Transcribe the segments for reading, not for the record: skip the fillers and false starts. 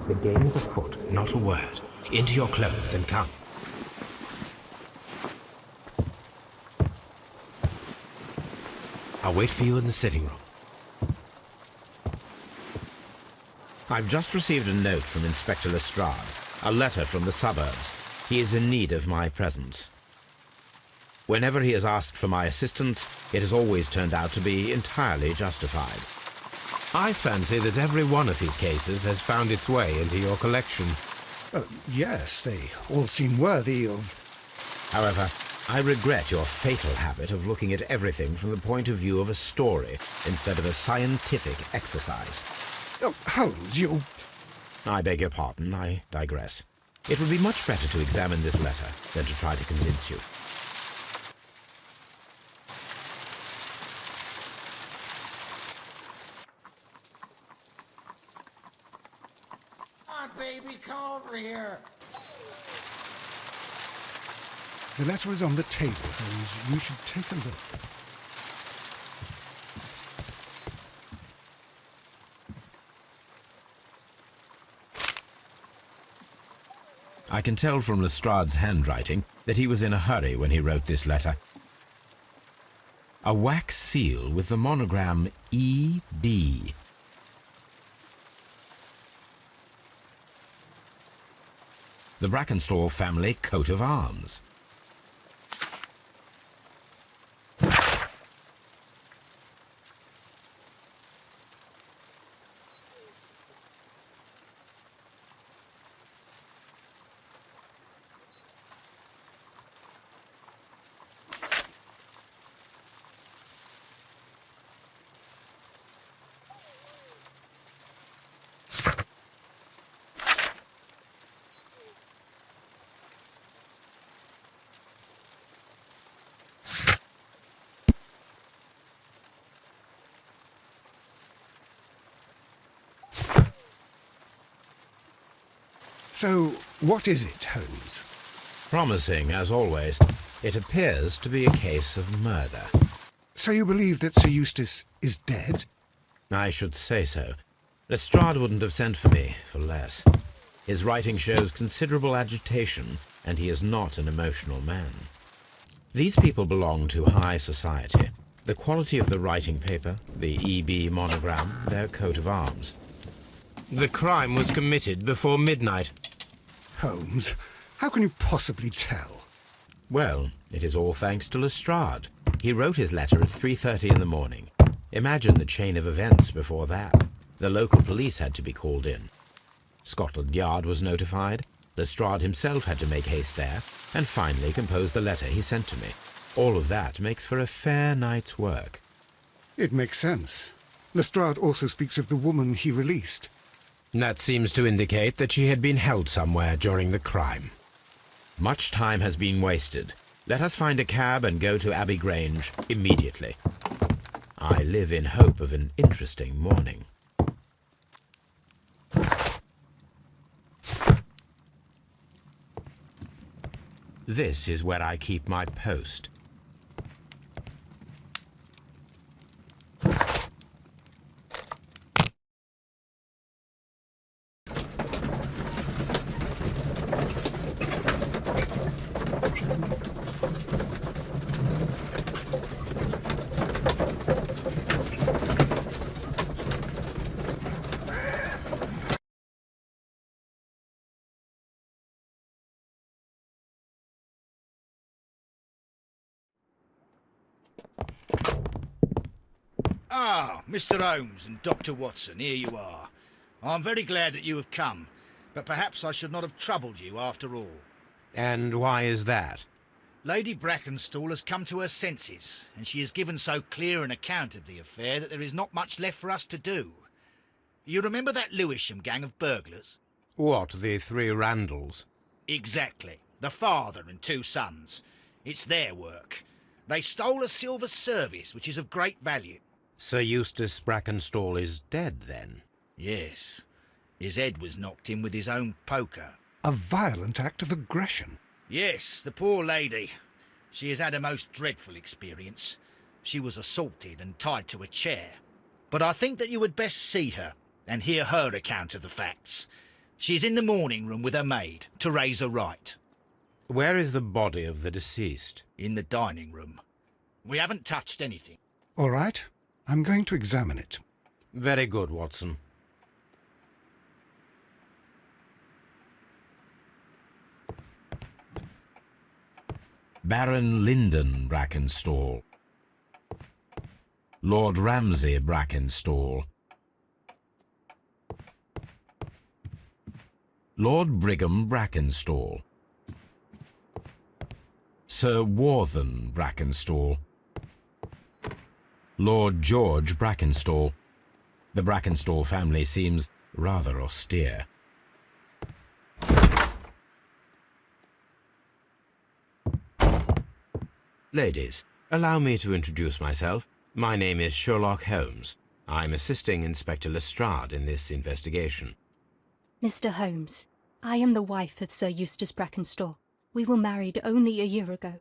The game is afoot, not a word. Into your clothes and come. I'll wait for you in the sitting room. I've just received a note from Inspector Lestrade, a letter from the suburbs. He is in need of my presence. Whenever he has asked for my assistance, it has always turned out to be entirely justified. I fancy that every one of his cases has found its way into your collection. Yes, they all seem worthy of... However, I regret your fatal habit of looking at everything from the point of view of a story instead of a scientific exercise. Oh, Holmes, you... I beg your pardon, I digress. It would be much better to examine this letter than to try to convince you. Baby, come over here. The letter is on the table, Holmes. You should take a look. I can tell from Lestrade's handwriting that he was in a hurry when he wrote this letter. A wax seal with the monogram E.B. The Brackenstall family coat of arms. So, what is it, Holmes? Promising, as always. It appears to be a case of murder. So you believe that Sir Eustace is dead? I should say so. Lestrade wouldn't have sent for me for less. His writing shows considerable agitation, and he is not an emotional man. These people belong to high society. The quality of the writing paper, the E.B. monogram, their coat of arms. The crime was committed before midnight. Holmes, how can you possibly tell? Well, it is all thanks to Lestrade. He wrote his letter at 3:30 in the morning. Imagine the chain of events before that. The local police had to be called in. Scotland Yard was notified. Lestrade himself had to make haste there, and finally compose the letter he sent to me. All of that makes for a fair night's work. It makes sense. Lestrade also speaks of the woman he released. That seems to indicate that she had been held somewhere during the crime. Much time has been wasted. Let us find a cab and go to Abbey Grange immediately. I live in hope of an interesting morning. This is where I keep my post. Ah, Mr. Holmes and Dr. Watson, here you are. I'm very glad that you have come, but perhaps I should not have troubled you after all. And why is that? Lady Brackenstall has come to her senses, and she has given so clear an account of the affair that there is not much left for us to do. You remember that Lewisham gang of burglars? What, the three Randalls? Exactly. The father and two sons. It's their work. They stole a silver service, which is of great value. Sir Eustace Brackenstall is dead, then? Yes. His head was knocked in with his own poker. A violent act of aggression. Yes, the poor lady. She has had a most dreadful experience. She was assaulted and tied to a chair. But I think that you would best see her and hear her account of the facts. She's in the morning room with her maid, Teresa Wright. Where is the body of the deceased? In the dining room. We haven't touched anything. All right, I'm going to examine it. Very good, Watson. Baron Lyndon Brackenstall. Lord Ramsay Brackenstall. Lord Brigham Brackenstall. Sir Warthen Brackenstall. Lord George Brackenstall. The Brackenstall family seems rather austere. Ladies, allow me to introduce myself. My name is Sherlock Holmes. I'm assisting Inspector Lestrade in this investigation. Mr. Holmes, I am the wife of Sir Eustace Brackenstall. We were married only a year ago.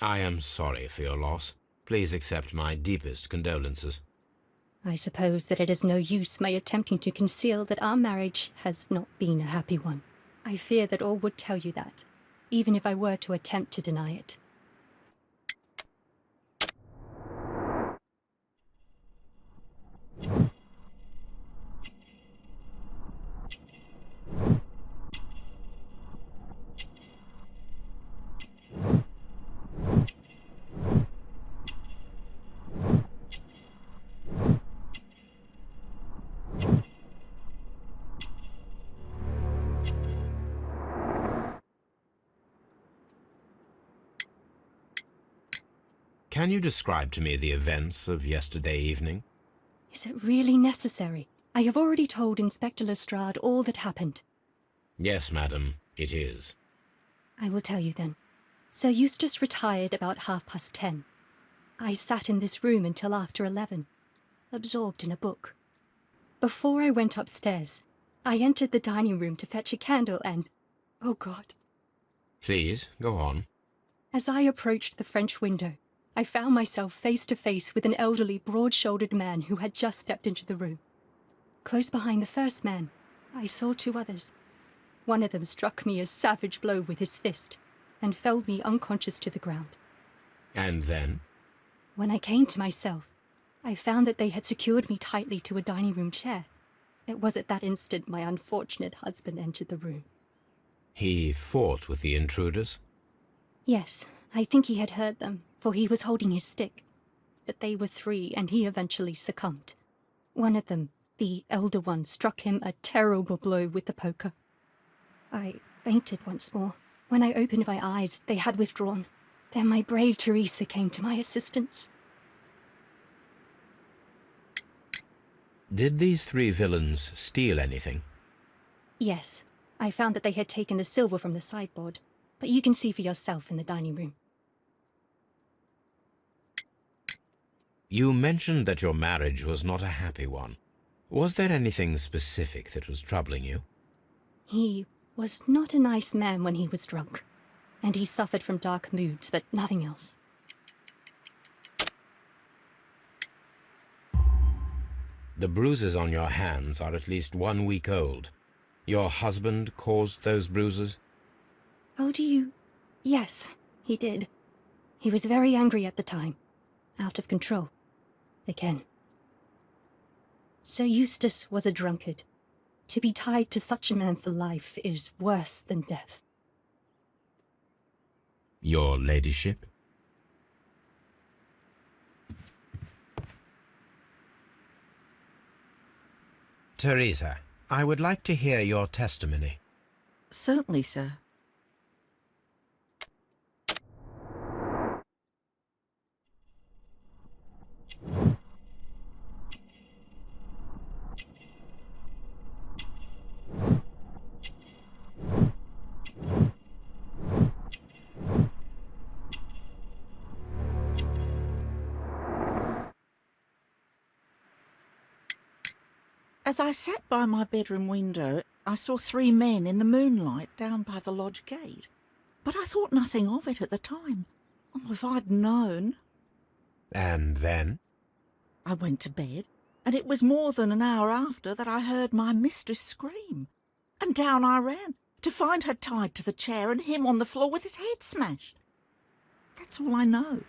I am sorry for your loss. Please accept my deepest condolences. I suppose that it is no use my attempting to conceal that our marriage has not been a happy one. I fear that all would tell you that, even if I were to attempt to deny it. Can you describe to me the events of yesterday evening? Is it really necessary? I have already told Inspector Lestrade all that happened. Yes, madam, it is. I will tell you then. Sir Eustace retired about 10:30. I sat in this room until after 11, absorbed in a book. Before I went upstairs, I entered the dining room to fetch a candle and... oh God. Please, go on. As I approached the French window, I found myself face to face with an elderly, broad-shouldered man who had just stepped into the room. Close behind the first man, I saw two others. One of them struck me a savage blow with his fist and felled me unconscious to the ground. And then? When I came to myself, I found that they had secured me tightly to a dining room chair. It was at that instant my unfortunate husband entered the room. He fought with the intruders? Yes, I think he had heard them, for he was holding his stick. But they were three, and he eventually succumbed. One of them, the elder one, struck him a terrible blow with the poker. I fainted once more. When I opened my eyes, they had withdrawn. Then my brave Teresa came to my assistance. Did these three villains steal anything? Yes, I found that they had taken the silver from the sideboard, but you can see for yourself in the dining room. You mentioned that your marriage was not a happy one. Was there anything specific that was troubling you? He was not a nice man when he was drunk, and he suffered from dark moods, but nothing else. The bruises on your hands are at least 1 week old. Your husband caused those bruises? Oh, do you? Yes, he did. He was very angry at the time. Out of control. Again. Sir Eustace was a drunkard. To be tied to such a man for life is worse than death. Your ladyship? Teresa, I would like to hear your testimony. Certainly, sir. As I sat by my bedroom window, I saw three men in the moonlight down by the lodge gate. But I thought nothing of it at the time. Oh, if I'd known. And then? I went to bed, and it was more than an hour after that I heard my mistress scream. and down I ran, to find her tied to the chair and him on the floor with his head smashed. That's all I know.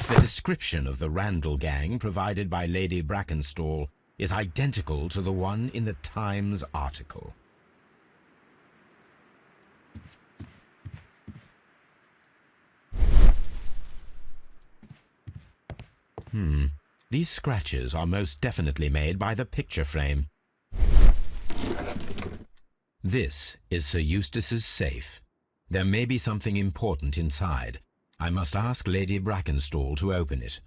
The description of the Randall gang provided by Lady Brackenstall is identical to the one in the Times article. These scratches are most definitely made by the picture frame. This is Sir Eustace's safe. There may be something important inside. I must ask Lady Brackenstall to open it.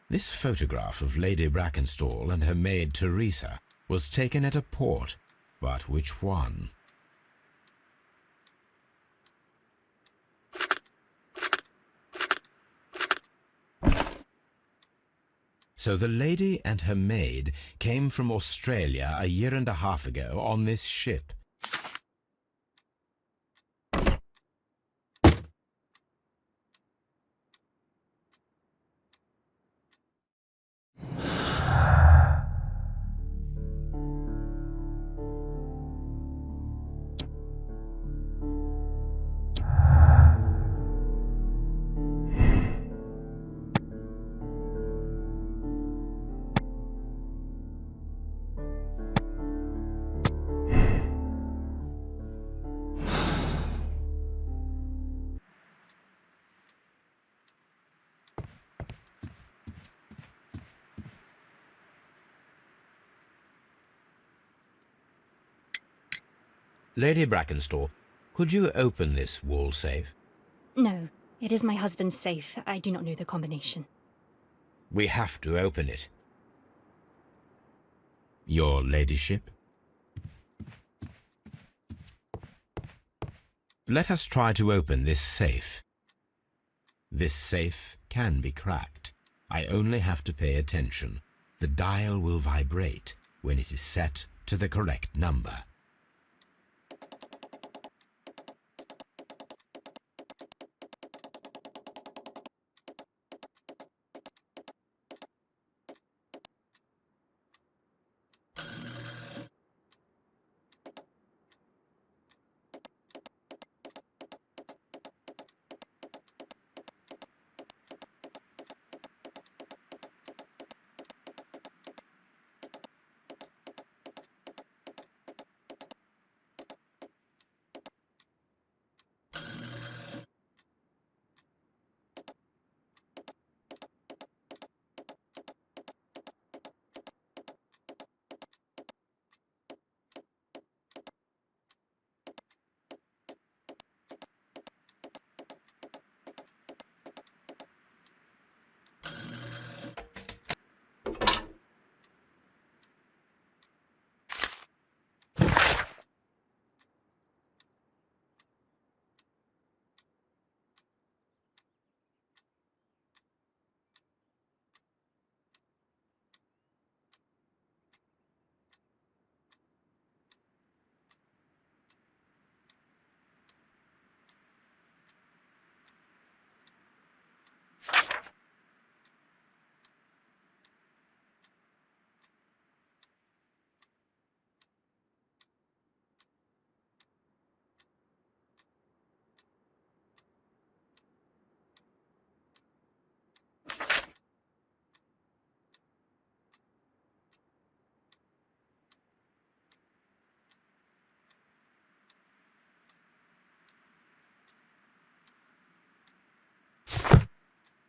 This photograph of Lady Brackenstall and her maid Teresa was taken at a port, but which one? So the lady and her maid came from Australia a year and a half ago on this ship. Lady Brackenstall, could you open this wall safe? No, it is my husband's safe. I do not know the combination. We have to open it. Your ladyship? Let us try to open this safe. This safe can be cracked. I only have to pay attention. The dial will vibrate when it is set to the correct number.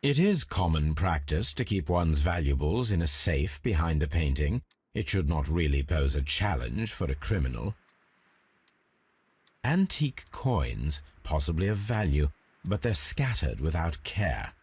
It is common practice to keep one's valuables in a safe behind a painting. It should not really pose a challenge for a criminal. Antique coins, possibly of value, but they're scattered without care.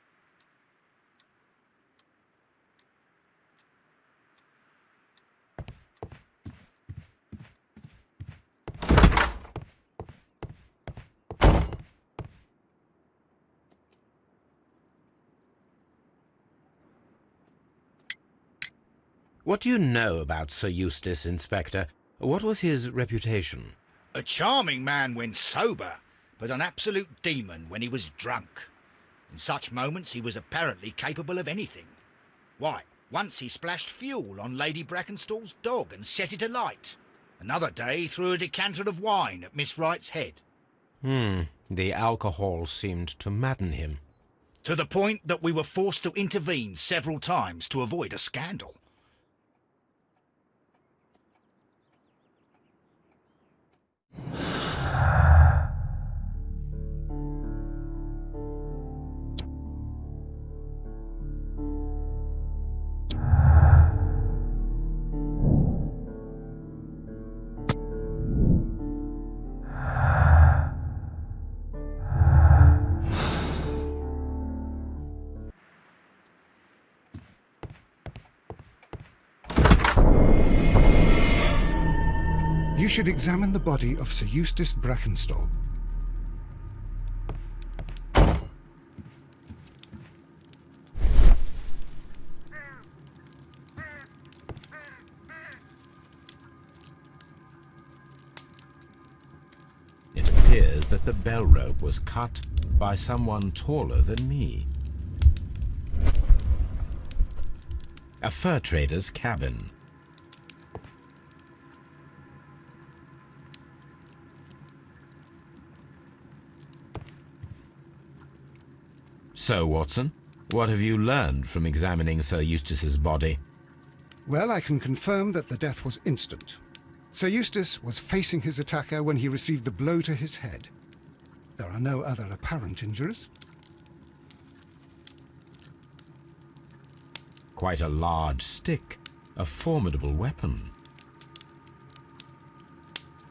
What do you know about Sir Eustace, Inspector? What was his reputation? A charming man when sober, but an absolute demon when he was drunk. In such moments he was apparently capable of anything. Why, once he splashed fuel on Lady Brackenstall's dog and set it alight. Another day he threw a decanter of wine at Miss Wright's head. The alcohol seemed to madden him. To the point that we were forced to intervene several times to avoid a scandal. You should examine the body of Sir Eustace Brackenstall. It appears that the bell rope was cut by someone taller than me. A fur trader's cabin. So, Watson, what have you learned from examining Sir Eustace's body? Well, I can confirm that the death was instant. Sir Eustace was facing his attacker when he received the blow to his head. There are no other apparent injuries. Quite a large stick, a formidable weapon.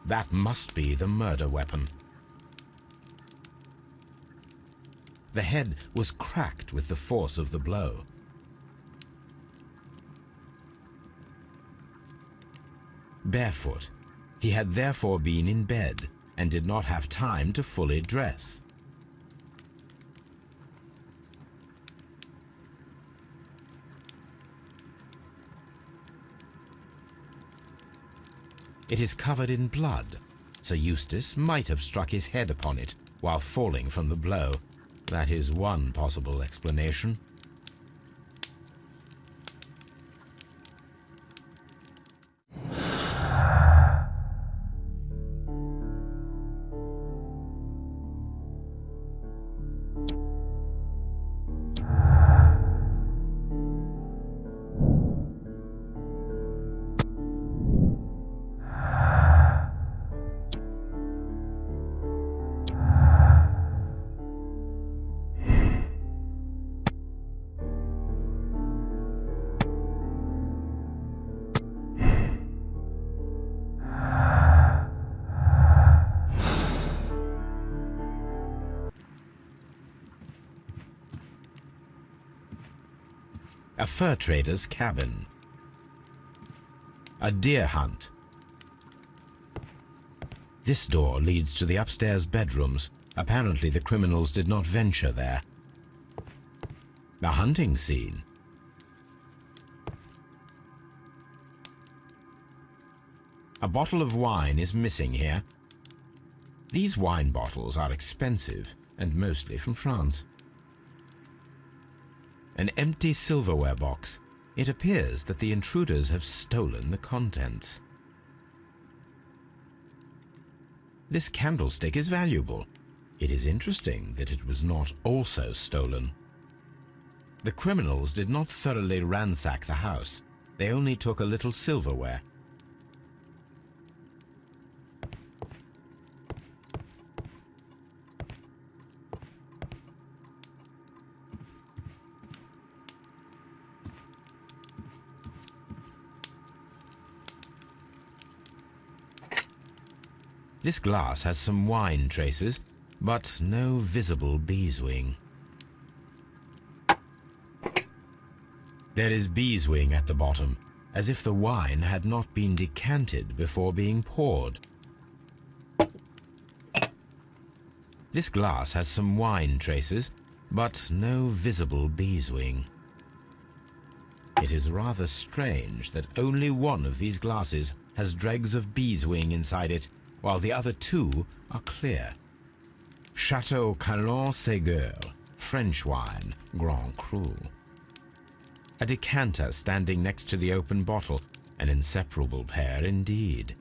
That must be the murder weapon. The head was cracked with the force of the blow. Barefoot, he had therefore been in bed and did not have time to fully dress. It is covered in blood. Sir Eustace might have struck his head upon it while falling from the blow. That is one possible explanation. A fur trader's cabin. A deer hunt. This door leads to the upstairs bedrooms. Apparently the criminals did not venture there. A hunting scene. A bottle of wine is missing here. These wine bottles are expensive and mostly from France. An empty silverware box. It appears that the intruders have stolen the contents. This candlestick is valuable. It is interesting that it was not also stolen. The criminals did not thoroughly ransack the house. They only took a little silverware. This glass has some wine traces, but no visible beeswing. There is beeswing at the bottom, as if the wine had not been decanted before being poured. This glass has some wine traces, but no visible beeswing. It is rather strange that only one of these glasses has dregs of beeswing inside it, while the other two are clear. Chateau Calon-Ségur, French wine, Grand Cru. A decanter standing next to the open bottle, an inseparable pair indeed.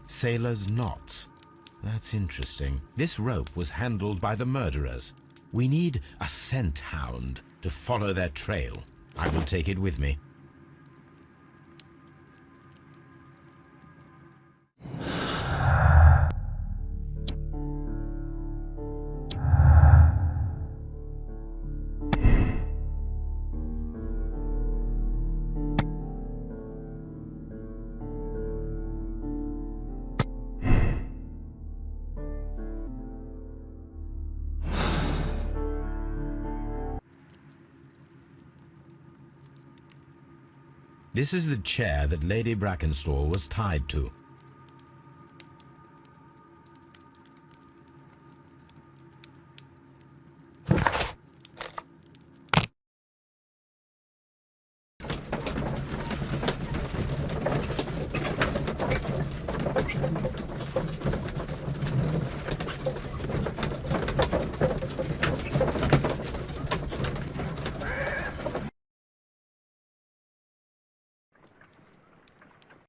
Sailor's knots. That's interesting. This rope was handled by the murderers. We need a scent hound to follow their trail. I will take it with me. This is the chair that Lady Brackenstall was tied to.